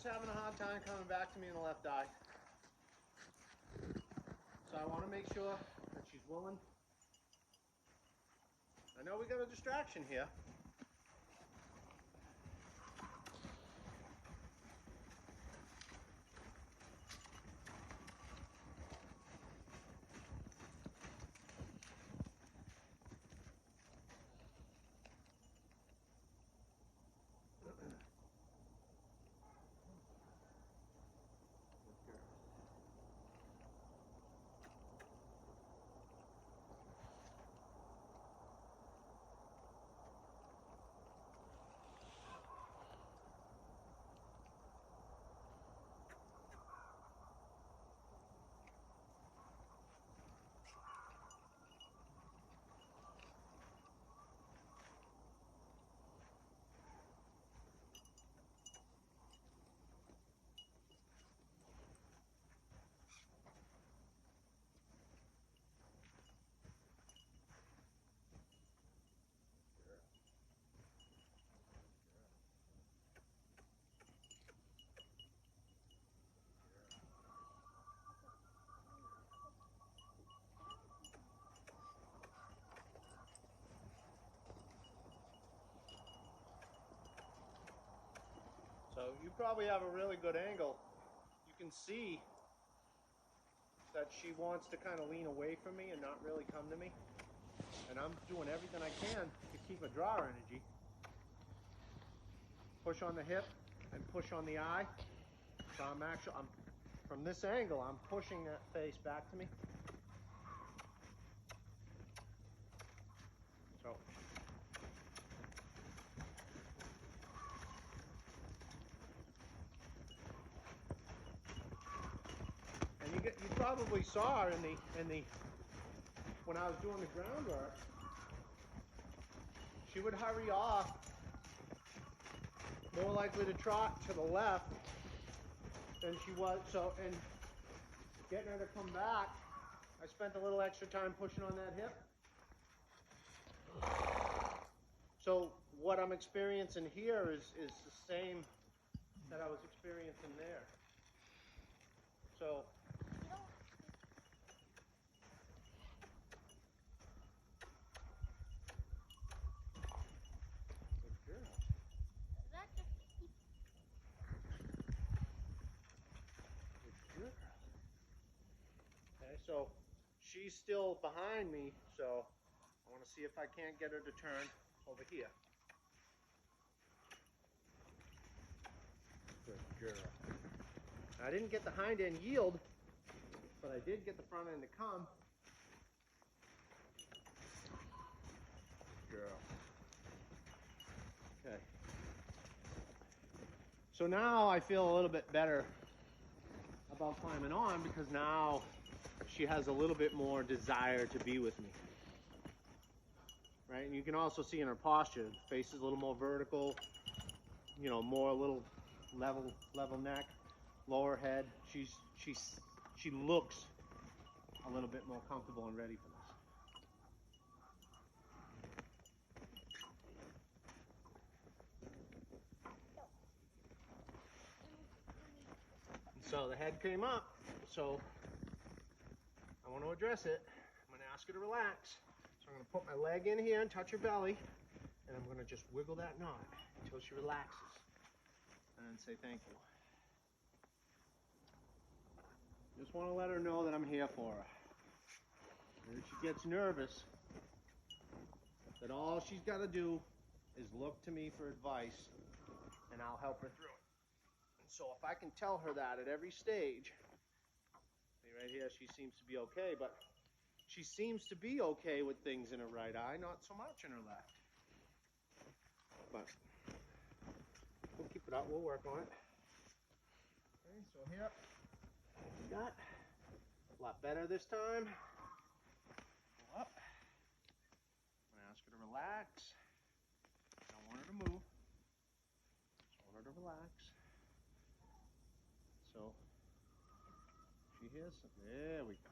is having a hard time coming back to me in the left eye. So I want to make sure that she's willing. I know we got a distraction here. So you probably have a really good angle. You can see that she wants to kind of lean away from me and not really come to me. And I'm doing everything I can to keep a draw energy. Push on the hip and push on the eye. So I'm from this angle, I'm pushing that face back to me. So. And you probably saw in the when I was doing the groundwork, she would hurry off, more likely to trot to the left than she was. So, and getting her to come back, I spent a little extra time pushing on that hip. So what I'm experiencing here is the same that I was experiencing there. So okay, so she's still behind me, so I want to see if I can't get her to turn over here. Good girl. I didn't get the hind end yield, but I did get the front end to come. Good girl. Okay. So now I feel a little bit better about climbing on because now she has a little bit more desire to be with me. Right? And you can also see in her posture, the face is a little more vertical, you know, more a little level neck, lower head. She looks a little bit more comfortable and ready for this. So the head came up, so I want to address it. I'm going to ask her to relax. So I'm going to put my leg in here and touch her belly, and I'm going to just wiggle that knot until she relaxes, and then say thank you. Just want to let her know that I'm here for her. And if she gets nervous, that all she's got to do is look to me for advice, and I'll help her through it. And so if I can tell her that at every stage, see right here, she seems to be okay, but she seems to be okay with things in her right eye, not so much in her left. But we'll keep it up, we'll work on it. Okay, so here, we got a lot better this time. Go up. I'm gonna ask her to relax. I don't want her to move. Just want her to relax. So she hears something. There we go.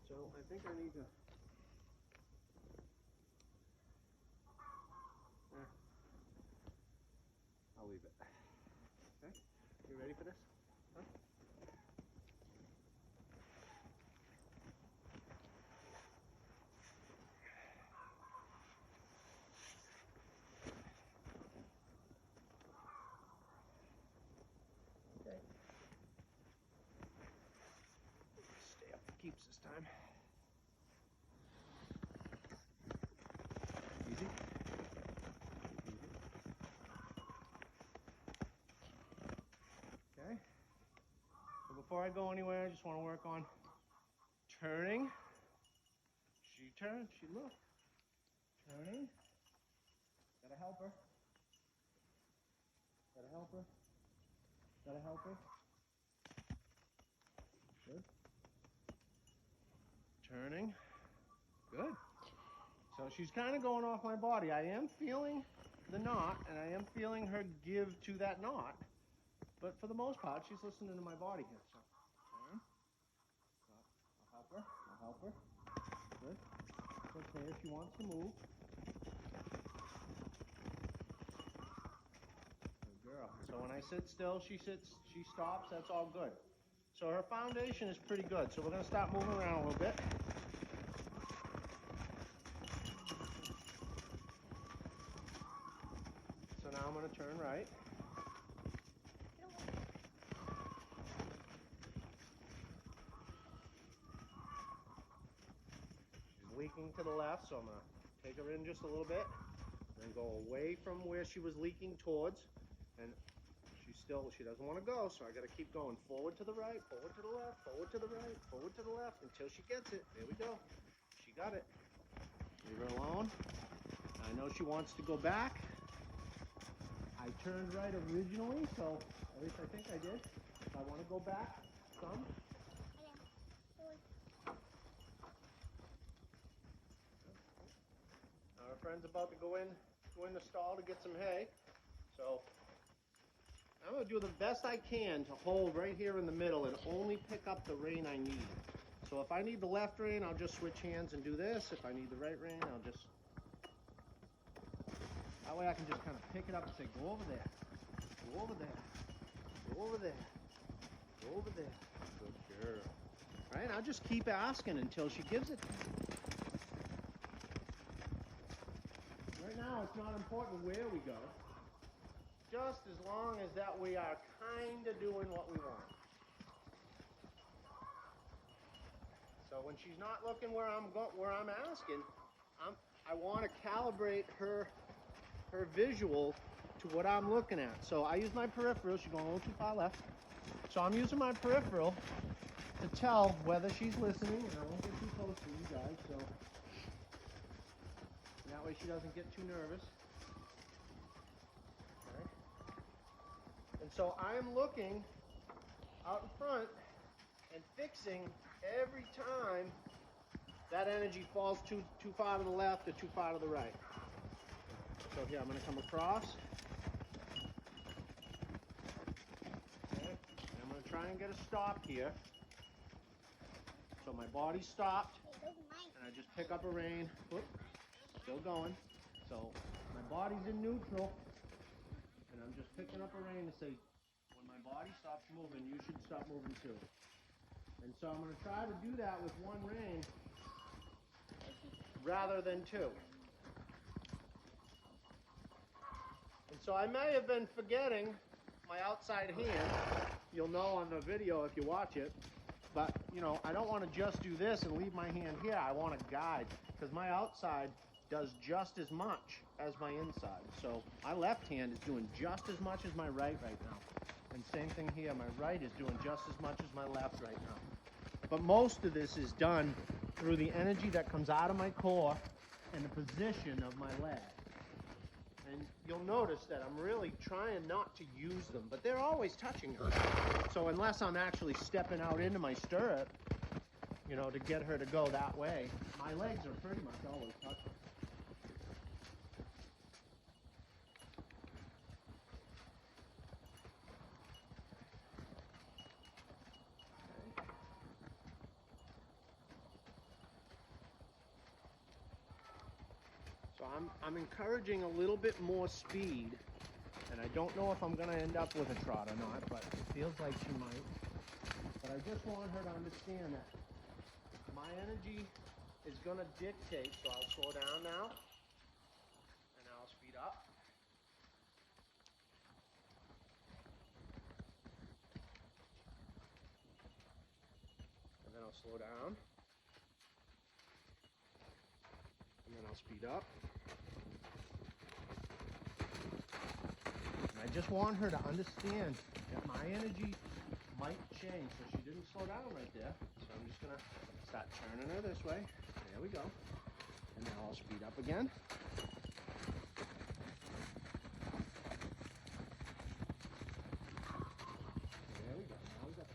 So I think I need to You ready for this? Huh? Okay. Stay up for keeps this time. Easy. Okay. So before I go anywhere, I just want to work on turning. She turned, she looked. Turning. Gotta help her. Gotta help her. Gotta help her. Good. Turning. Good. So she's kind of going off my body. I am feeling the knot, and I am feeling her give to that knot. But for the most part, she's listening to my body here. So, turn. I'll help her. I'll help her. Good. It's okay if she wants to move. Good girl. So when I sit still, she sits, she stops. That's all good. So her foundation is pretty good. So we're going to start moving around a little bit. So now I'm going to turn right. She's leaking to the left, so I'm going to take her in just a little bit. And go away from where she was leaking towards. And she doesn't want to go, so I got to keep going forward to the right, forward to the left, forward to the right, forward to the left until she gets it. There we go. She got it. Leave her alone. I know she wants to go back. I turned right originally, so at least I think I did. If I want to go back some. Now our friend's about to go in the stall to get some hay. So I'm going to do the best I can to hold right here in the middle and only pick up the rein I need. So if I need the left rein, I'll just switch hands and do this. If I need the right rein, I'll just... That way I can just kind of pick it up and say, go over there, go over there, go over there, go over there. Good girl. Right, I'll just keep asking until she gives it to me. Right now, it's not important where we go. Just as long as that we are kind of doing what we want. So when she's not looking where I'm asking, I want to calibrate her visual to what I'm looking at. So I use my peripheral. She's going a little too far left. So I'm using my peripheral to tell whether she's listening, and I won't get too close to you guys, so that way she doesn't get too nervous. And so I'm looking out in front and fixing every time that energy falls too far to the left or too far to the right. So here, I'm going to come across. Okay. And I'm going to try and get a stop here. So my body's stopped. And I just pick up a rein. Whoop, still going. So my body's in neutral. And I'm just picking up a rein to say, when my body stops moving, you should stop moving too. And so I'm going to try to do that with one rein rather than two. And so I may have been forgetting my outside hand. You'll know on the video if you watch it. But, you know, I don't want to just do this and leave my hand here. I want to guide, because my outside does just as much as my inside. So my left hand is doing just as much as my right now. And same thing here, my right is doing just as much as my left right now. But most of this is done through the energy that comes out of my core and the position of my leg. And you'll notice that I'm really trying not to use them, but they're always touching her. So unless I'm actually stepping out into my stirrup, you know, to get her to go that way, my legs are pretty much always touching. So I'm encouraging a little bit more speed And I don't know if I'm going to end up with a trot or not, but it feels like she might. But I just want her to understand that my energy is going to dictate, so I'll slow down now, and I'll speed up. And then I'll slow down. And then I'll speed up. And I just want her to understand that my energy might change. So she didn't slow down right there. So I'm just gonna start turning her this way. There we go. And now I'll speed up again. There we go. Now we got to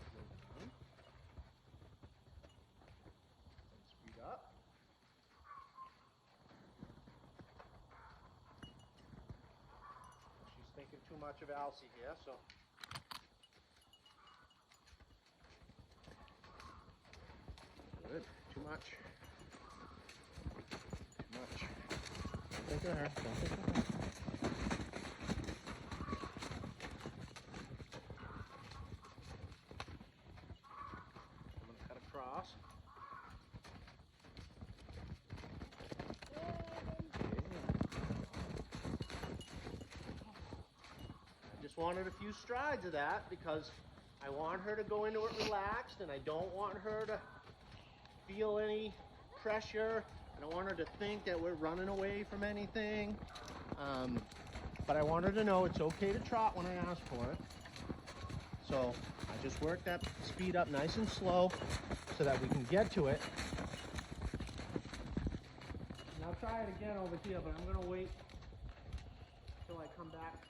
slow down. And speed up. She's thinking too much of Elsie here, so. Good. Too much. Too much. Don't think of her. Don't think of her. I'm going to cut across. I just wanted a few strides of that because I want her to go into it relaxed, and I don't want her to feel any pressure. I don't want her to think that we're running away from anything. But I want her to know it's okay to trot when I ask for it. So I just work that speed up nice and slow so that we can get to it. And I'll try it again over here, but I'm gonna wait till I come back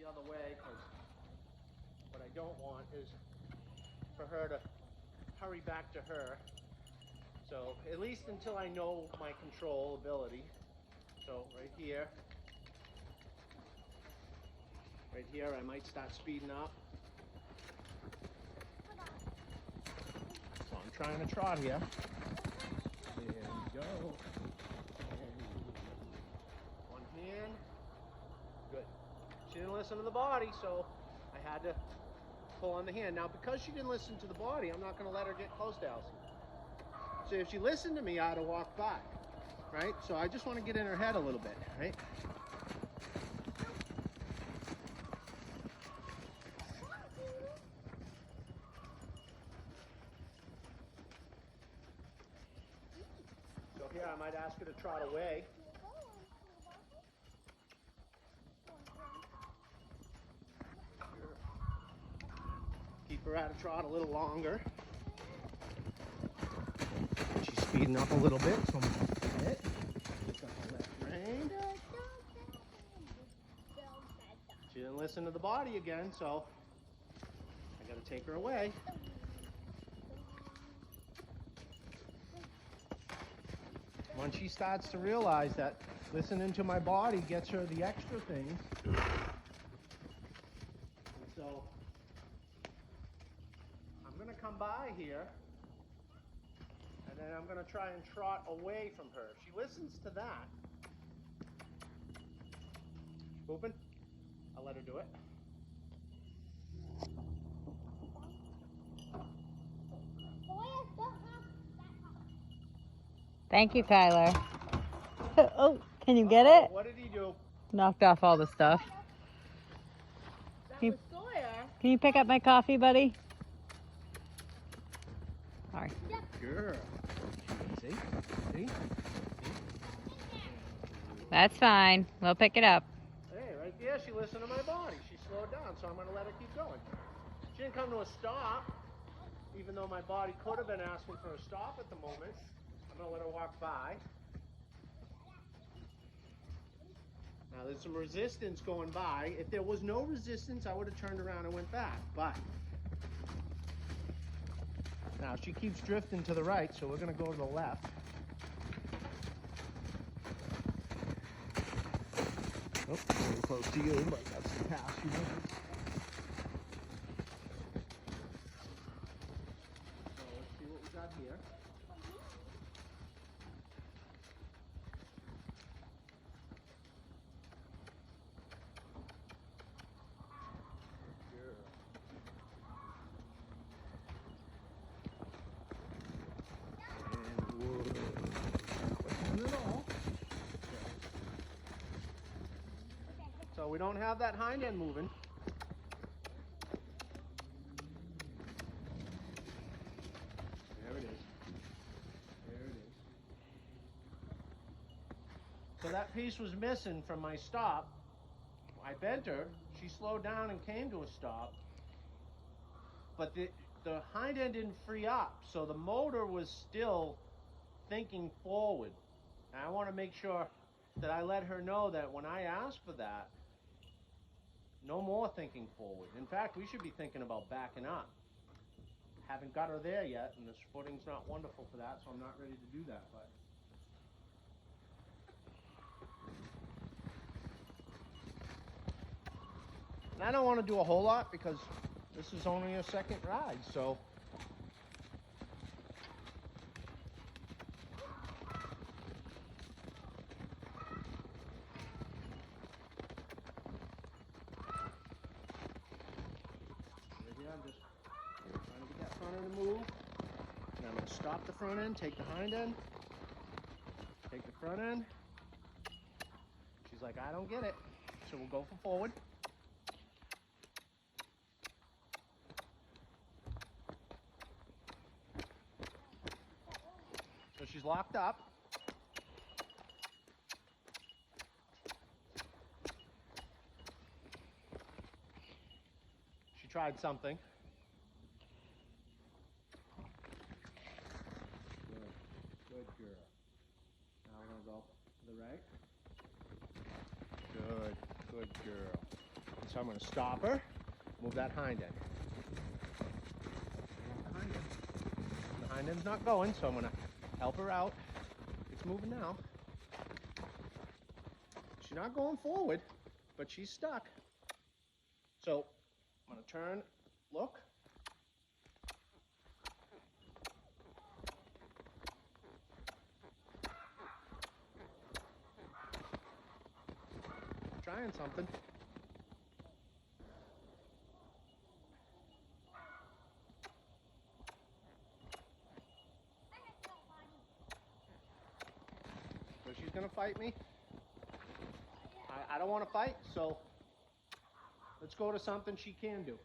the other way, because what I don't want is for her to hurry back to her. So at least until I know my control ability. So right here I might start speeding up. So I'm trying to trot here. There we go. One hand. Good. She didn't listen to the body, so I had to pull on the hand. Now because she didn't listen to the body, I'm not going to let her get close to Elsie. So if she listened to me, I'd have walked by, right? So I just want to get in her head a little bit, right? So here I might ask her to trot away. Keep her at a trot a little longer. She's speeding up a little bit, so I'm going to hit. Pick up on that rein. She didn't listen to the body again, so I got to take her away. Once she starts to realize that listening to my body gets her the extra things, and so I'm going to come by here. And then I'm going to try and trot away from her. If she listens to that, open, I'll let her do it. Thank you, Kyler. Oh, can you get it? What did he do? Knocked off all the stuff. Can you pick up my coffee, buddy? Sorry. Sure. See? See? That's fine. We'll pick it up. Hey, right there, she listened to my body. She slowed down, so I'm going to let her keep going. She didn't come to a stop, even though my body could have been asking for a stop at the moment. I'm going to let her walk by. Now, there's some resistance going by. If there was no resistance, I would have turned around and went back, but now she keeps drifting to the right, so we're going to go to the left. Oh, a little close to you, but that's the pass you need. So let's see what we got here. So we don't have that hind end moving. There it is. There it is. So that piece was missing from my stop. I bent her. She slowed down and came to a stop. But the hind end didn't free up, so the motor was still thinking forward. And I want to make sure that I let her know that when I ask for that, no more thinking forward. In fact, we should be thinking about backing up. Haven't got her there yet, and this footing's not wonderful for that, so I'm not ready to do that. But and I don't want to do a whole lot because this is only a second ride, so I'm just trying to get that front end to move. And I'm going to stop the front end, take the hind end, take the front end. She's like, I don't get it. So we'll go for forward. So she's locked up. She tried something. Good girl. Now we're going to go to the right. Good girl. And so I'm going to stop her, move that hind end. The hind end's not going, so I'm going to help her out. It's moving now. She's not going forward, but she's stuck. So I'm going to turn, look. Trying something. So she's gonna fight me. I don't want to fight, so let's go to something she can do.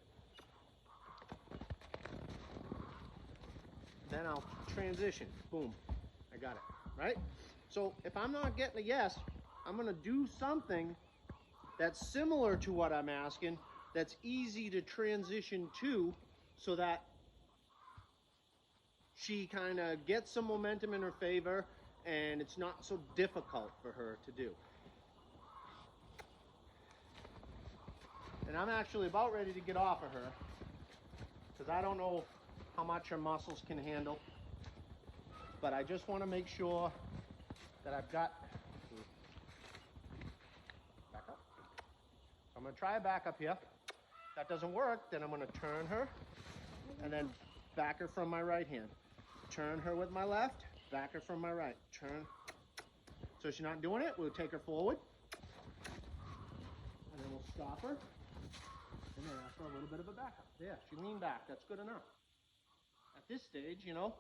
Then I'll transition. Boom. I got it. Right? So if I'm not getting a yes, I'm gonna do something that's similar to what I'm asking, that's easy to transition to, so that she kind of gets some momentum in her favor and it's not so difficult for her to do. And I'm actually about ready to get off of her because I don't know how much her muscles can handle, but I just want to make sure that I've got. Back up. I'm going to try a back up here. If that doesn't work, then I'm going to turn her and then back her from my right hand. Turn her with my left, back her from my right. Turn. So she's not doing it, we'll take her forward. And then we'll stop her. And then ask for a little bit of a backup. There, she leaned back, that's good enough. At this stage, you know.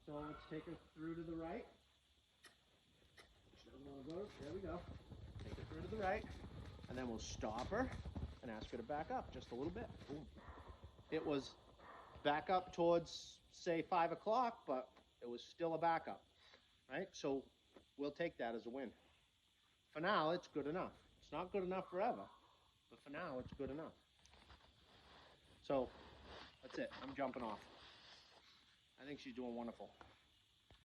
So let's take her through to the right. She doesn't want to go, there we go. Take her through to the right. And then we'll stop her and ask her to back up just a little bit. Boom. It was back up towards, say, 5 o'clock, but it was still a backup, right? So we'll take that as a win. For now, it's good enough. It's not good enough forever, but for now, it's good enough. So that's it. I'm jumping off. I think she's doing wonderful.